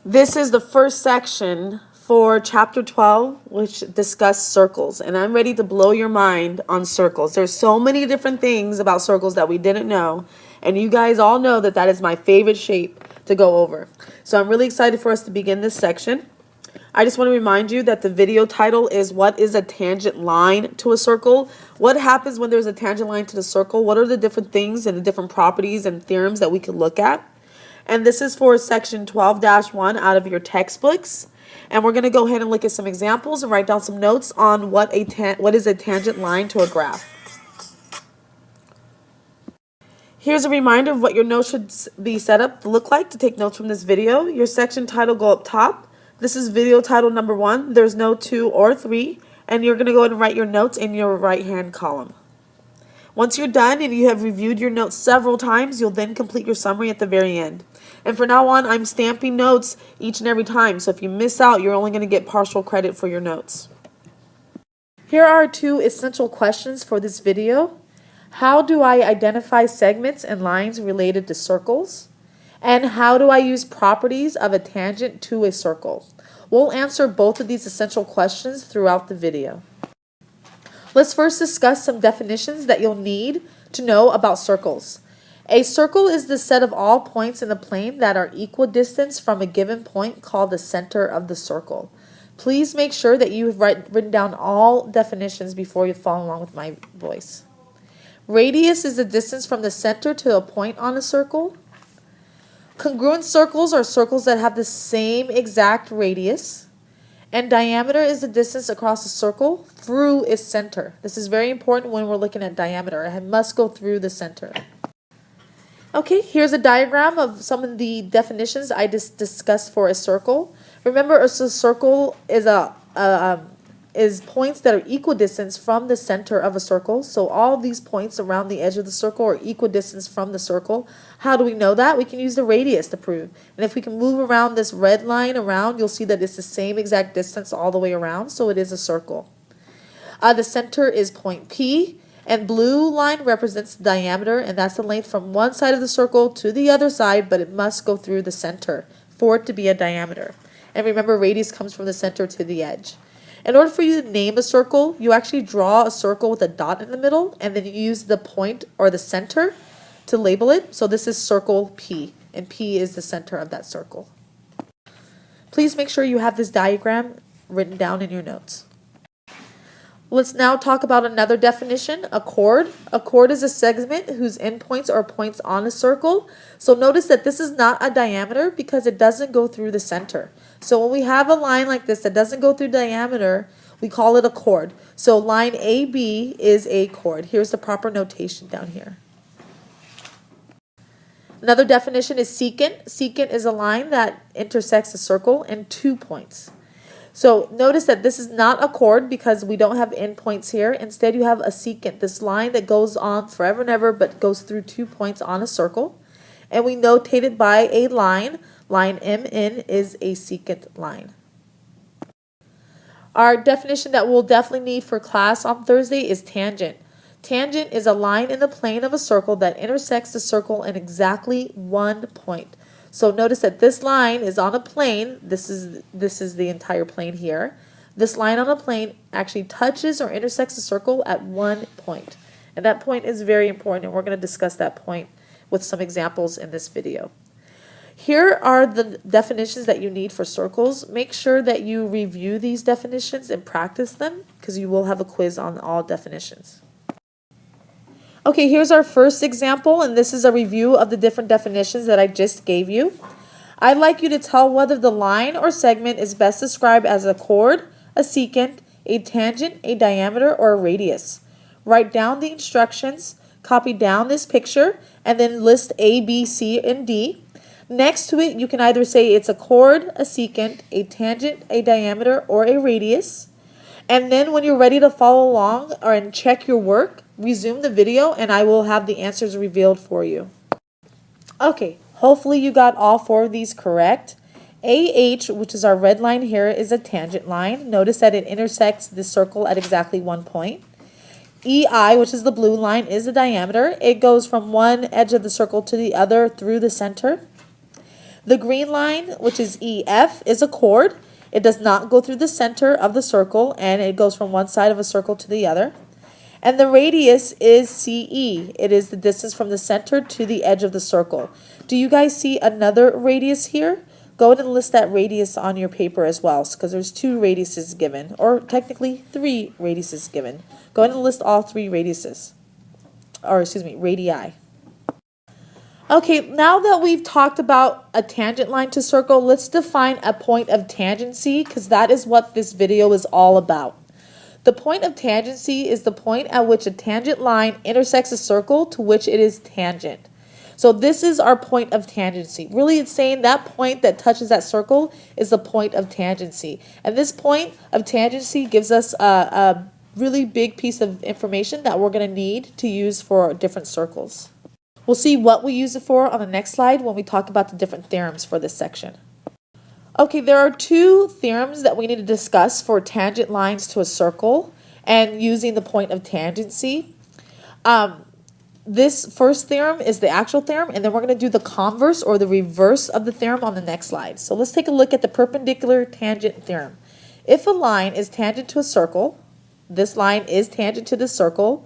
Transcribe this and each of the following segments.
This is the first section for chapter 12, which discuss circles, and I'm ready to blow your mind on circles. There's so many different things about circles that we didn't know, and you guys all know that that is my favorite shape to go over. So I'm really excited for us to begin this section. I just want to remind you that the video title is "What is a tangent line to a circle?" What happens when there's a tangent line to the circle? What are the different things and the different properties and theorems that we could look at? And this is for section 12-1 out of your textbooks. And we're going to go ahead and look at some examples and write down some notes on what is a tangent line to a graph. Here's a reminder of what your notes should be set up to look like to take notes from this video. Your section title go up top. This is video title number 1. There's no 2 or 3. And you're going to go ahead and write your notes in your right-hand column. Once you're done and you have reviewed your notes several times, you'll then complete your summary at the very end. And from now on, I'm stamping notes each and every time. So if you miss out, you're only going to get partial credit for your notes. Here are 2 essential questions for this video. How do I identify segments and lines related to circles? And how do I use properties of a tangent to a circle? We'll answer both of these essential questions throughout the video. Let's first discuss some definitions that you'll need to know about circles. A circle is the set of all points in the plane that are equidistant from a given point called the center of the circle. Please make sure that you have written down all definitions before you follow along with my voice. Radius is the distance from the center to a point on a circle. Congruent circles are circles that have the same exact radius. And diameter is the distance across a circle through its center. This is very important when we're looking at diameter. It must go through the center. Okay, here's a diagram of some of the definitions I just discussed for a circle. Remember, a circle is points that are equidistant from the center of a circle. So all these points around the edge of the circle are equidistant from the circle. How do we know that? We can use the radius to prove. And if we can move around this red line around, you'll see that it's the same exact distance all the way around. So it is a circle. The center is point P. And blue line represents the diameter. And that's the length from one side of the circle to the other side. But it must go through the center for it to be a diameter. And remember, radius comes from the center to the edge. In order for you to name a circle, you actually draw a circle with a dot in the middle, and then you use the point or the center to label it. So this is circle P, and P is the center of that circle. Please make sure you have this diagram written down in your notes. Let's now talk about another definition, a chord. A chord is a segment whose endpoints are points on a circle. So notice that this is not a diameter because it doesn't go through the center. So when we have a line like this that doesn't go through diameter, we call it a chord. So line AB is a chord. Here's the proper notation down here. Another definition is secant. Secant is a line that intersects a circle and 2 points. So notice that this is not a chord because we don't have endpoints here. Instead, you have a secant, this line that goes on forever and ever but goes through 2 points on a circle. And we notate it by a line. Line MN is a secant line. Our definition that we'll definitely need for class on Thursday is tangent. Tangent is a line in the plane of a circle that intersects the circle in exactly 1 point. So notice that this line is on a plane. This is the entire plane here. This line on a plane actually touches or intersects the circle at 1 point. And that point is very important, and we're going to discuss that point with some examples in this video. Here are the definitions that you need for circles. Make sure that you review these definitions and practice them because you will have a quiz on all definitions. Okay, here's our first example, and this is a review of the different definitions that I just gave you. I'd like you to tell whether the line or segment is best described as a chord, a secant, a tangent, a diameter, or a radius. Write down the instructions, copy down this picture, and then list A, B, C, and D. Next to it, you can either say it's a chord, a secant, a tangent, a diameter, or a radius. And then when you're ready to follow along and check your work, resume the video and I will have the answers revealed for you. Okay, hopefully you got all 4 of these correct. AH, which is our red line here, is a tangent line. Notice that it intersects the circle at exactly 1 point. EI, which is the blue line, is the diameter. It goes from one edge of the circle to the other through the center. The green line, which is EF, is a chord. It does not go through the center of the circle, and it goes from one side of a circle to the other. And the radius is CE. It is the distance from the center to the edge of the circle. Do you guys see another radius here? Go ahead and list that radius on your paper as well, because there's 2 radiuses given, or technically 3 radiuses given. Go ahead and list all 3 radiuses, or excuse me, radii. Okay, now that we've talked about a tangent line to circle, let's define a point of tangency, because that is what this video is all about. The point of tangency is the point at which a tangent line intersects a circle to which it is tangent. So this is our point of tangency. Really, it's saying that point that touches that circle is the point of tangency. And this point of tangency gives us a really big piece of information that we're going to need to use for different circles. We'll see what we use it for on the next slide when we talk about the different theorems for this section. Okay, there are 2 theorems that we need to discuss for tangent lines to a circle and using the point of tangency. This first theorem is the actual theorem, and then we're going to do the converse or the reverse of the theorem on the next slide. So let's take a look at the perpendicular tangent theorem. If a line is tangent to a circle, this line is tangent to the circle,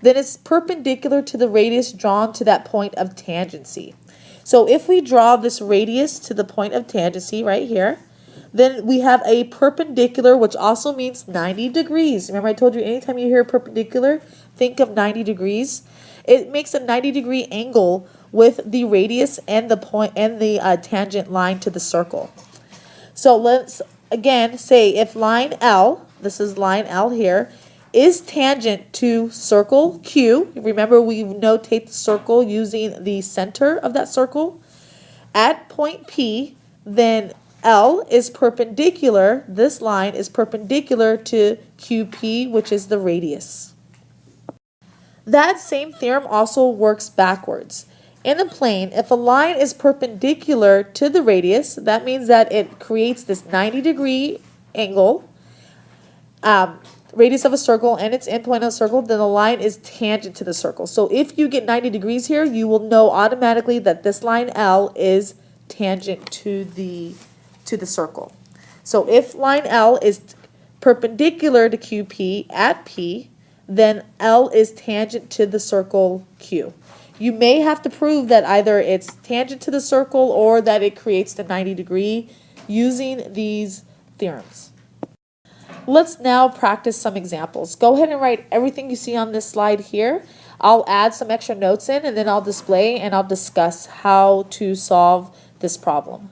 then it's perpendicular to the radius drawn to that point of tangency. So if we draw this radius to the point of tangency right here, then we have a perpendicular, which also means 90 degrees. Remember I told you anytime you hear perpendicular, think of 90 degrees. It makes a 90-degree angle with the radius and the point and the tangent line to the circle. So let's again say if line L, this is line L here, is tangent to circle Q. Remember, we notate the circle using the center of that circle. At point P, then L is perpendicular, this line is perpendicular to QP, which is the radius. That same theorem also works backwards. In a plane, if a line is perpendicular to the radius, that means that it creates this 90-degree angle, radius of a circle and its endpoint of a circle, then the line is tangent to the circle. So if you get 90 degrees here, you will know automatically that this line L is tangent to the circle. So if line L is perpendicular to QP at P, then L is tangent to the circle Q. You may have to prove that either it's tangent to the circle or that it creates the 90-degree using these theorems. Let's now practice some examples. Go ahead and write everything you see on this slide here. I'll add some extra notes in, and then I'll display and I'll discuss how to solve this problem.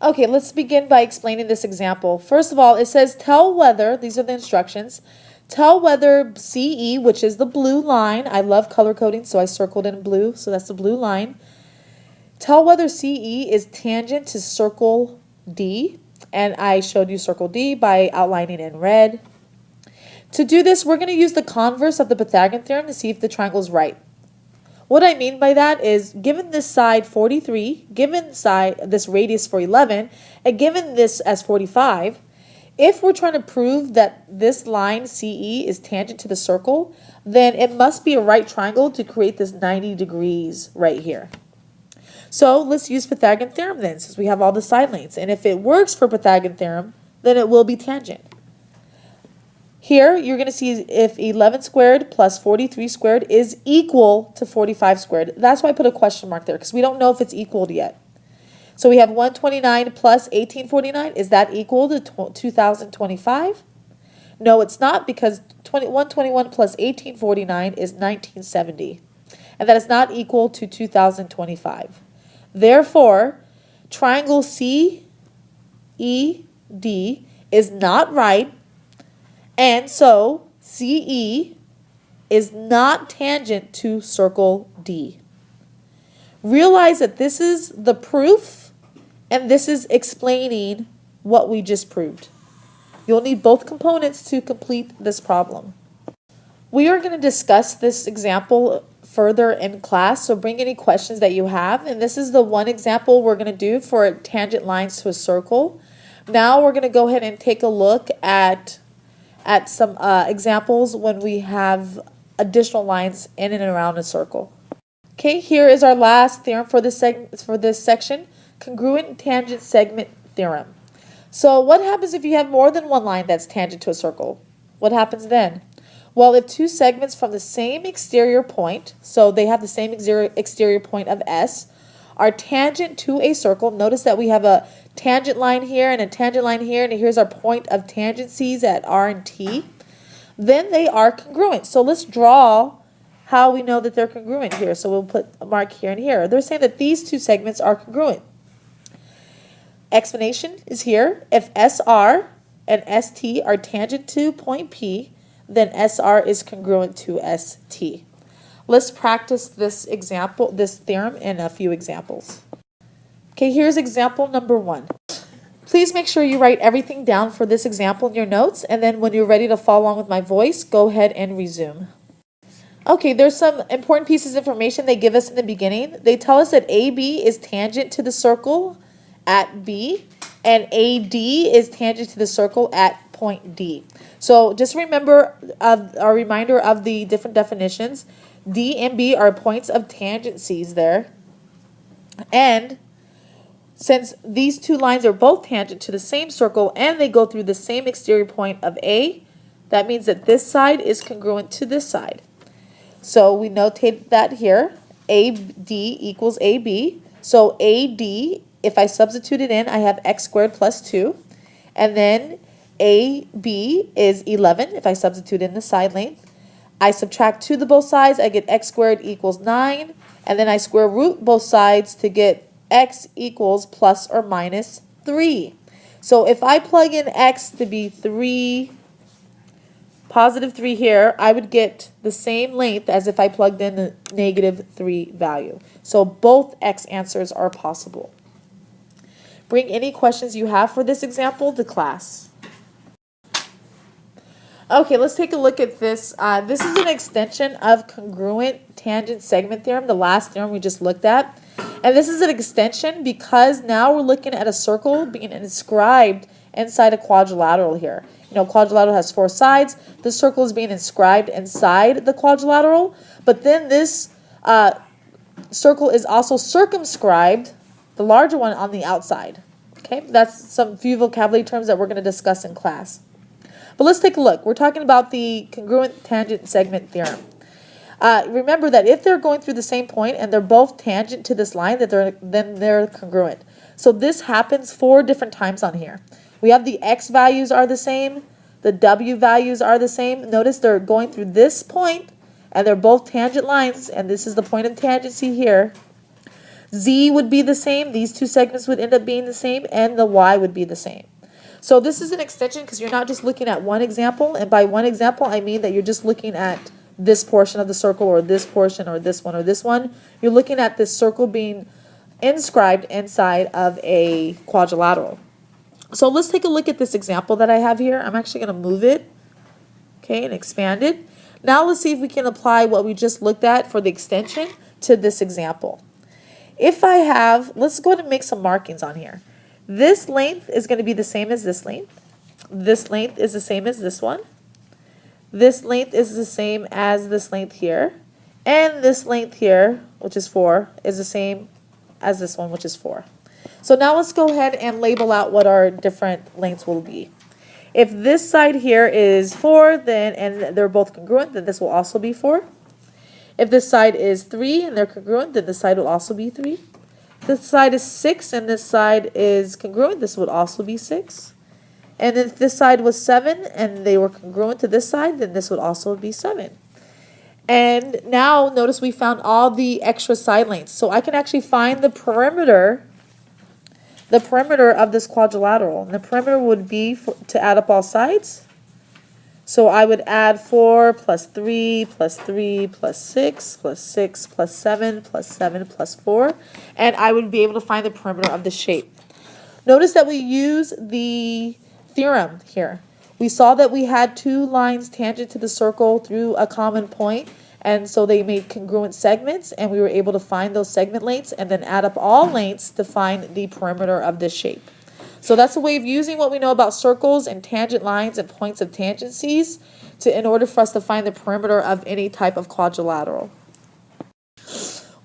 Okay, let's begin by explaining this example. First of all, it says tell whether, these are the instructions, tell whether CE, which is the blue line, I love color coding, so I circled in blue, so that's the blue line. Tell whether CE is tangent to circle D, and I showed you circle D by outlining in red. To do this, we're going to use the converse of the Pythagorean theorem to see if the triangle is right. What I mean by that is, given this side 43, given this radius for 11, and given this as 45, if we're trying to prove that this line CE is tangent to the circle, then it must be a right triangle to create this 90 degrees right here. So let's use Pythagorean theorem then, since we have all the side lengths. And if it works for Pythagorean theorem, then it will be tangent. Here, you're going to see if 11 squared plus 43 squared is equal to 45 squared. That's why I put a question mark there, because we don't know if it's equal yet. So we have 129 plus 1849. Is that equal to 2025? No, it's not, because 121 plus 1849 is 1970. And that is not equal to 2025. Therefore, triangle CED is not right, and so CE is not tangent to circle D. Realize that this is the proof, and this is explaining what we just proved. You'll need both components to complete this problem. We are going to discuss this example further in class, so bring any questions that you have. And this is the one example we're going to do for tangent lines to a circle. Now we're going to go ahead and take a look at some examples when we have additional lines in and around a circle. Okay, here is our last theorem for this section. congruent tangent segment theorem. So what happens if you have more than one line that's tangent to a circle? What happens then? Well, if two segments from the same exterior point, so they have the same exterior point of S, are tangent to a circle, notice that we have a tangent line here and a tangent line here, and here's our point of tangencies at R and T, then they are congruent. So let's draw how we know that they're congruent here. So we'll put a mark here and here. They're saying that these two segments are congruent. Explanation is here. If SR and ST are tangent to point P, then SR is congruent to ST. Let's practice this example, this theorem in a few examples. Okay, here's example number 1. Please make sure you write everything down for this example in your notes, and then when you're ready to follow along with my voice, go ahead and resume. Okay, there's some important pieces of information they give us in the beginning. They tell us that AB is tangent to the circle at B, and AD is tangent to the circle at point D. So just remember a reminder of the different definitions. D and B are points of tangencies there. And since these two lines are both tangent to the same circle and they go through the same exterior point of A, that means that this side is congruent to this side. So we notate that here, AD equals AB. So AD, if I substitute it in, I have x squared plus 2. And then AB is 11 if I substitute in the side length. I subtract 2 to both sides, I get x squared equals 9. And then I square root both sides to get x equals plus or minus 3. So if I plug in x to be 3, positive 3 here, I would get the same length as if I plugged in the negative 3 value. So both x answers are possible. Bring any questions you have for this example to class. Okay, let's take a look at this. This is an extension of congruent tangent segment theorem, the last theorem we just looked at. And this is an extension because now we're looking at a circle being inscribed inside a quadrilateral here. You know, quadrilateral has 4 sides. The circle is being inscribed inside the quadrilateral. But then this circle is also circumscribed, the larger one, on the outside. Okay, that's some few vocabulary terms that we're going to discuss in class. But let's take a look. We're talking about the congruent tangent segment theorem. Remember that if they're going through the same point and they're both tangent to this line, then they're congruent. So this happens 4 different times on here. We have the x values are the same, the w values are the same. Notice they're going through this point and they're both tangent lines, and this is the point of tangency here. Z would be the same, these two segments would end up being the same, and the y would be the same. So this is an extension because you're not just looking at one example, and by one example I mean that you're just looking at this portion of the circle or this portion or this one or this one. You're looking at this circle being inscribed inside of a quadrilateral. So let's take a look at this example that I have here. I'm actually going to move it, okay, and expand it. Now let's see if we can apply what we just looked at for the extension to this example. If I have, let's go ahead and make some markings on here. This length is going to be the same as this length. This length is the same as this one. This length is the same as this length here. And this length here, which is 4, is the same as this one, which is 4. So now let's go ahead and label out what our different lengths will be. If this side here is 4, then and they're both congruent, then this will also be 4. If this side is 3 and they're congruent, then this side will also be 3. This side is 6 and this side is congruent, this would also be 6. And if this side was 7 and they were congruent to this side, then this would also be 7. And now notice we found all the extra side lengths. So I can actually find the perimeter of this quadrilateral. And the perimeter would be to add up all sides. So I would add 4 plus 3 plus 3 plus 6 plus 6 plus 7 plus 7 plus 4. And I would be able to find the perimeter of the shape. Notice that we use the theorem here. We saw that we had 2 lines tangent to the circle through a common point, and so they made congruent segments, and we were able to find those segment lengths and then add up all lengths to find the perimeter of this shape. So that's a way of using what we know about circles and tangent lines and points of tangencies in order for us to find the perimeter of any type of quadrilateral.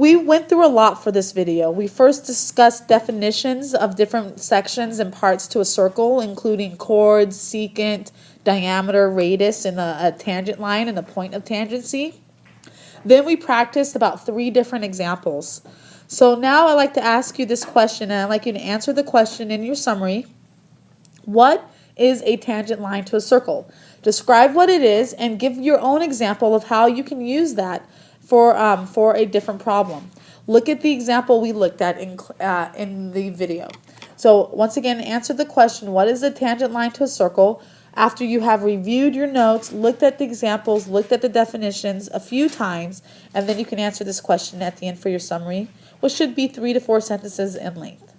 We went through a lot for this video. We first discussed definitions of different sections and parts to a circle, including chords, secant, diameter, radius, and a tangent line and a point of tangency. Then we practiced about 3 different examples. So now I'd like to ask you this question, and I'd like you to answer the question in your summary. What is a tangent line to a circle? Describe what it is and give your own example of how you can use that for a different problem. Look at the example we looked at in the video. So once again, answer the question, what is a tangent line to a circle? After you have reviewed your notes, looked at the examples, looked at the definitions a few times, and then you can answer this question at the end for your summary, which should be 3 to 4 sentences in length.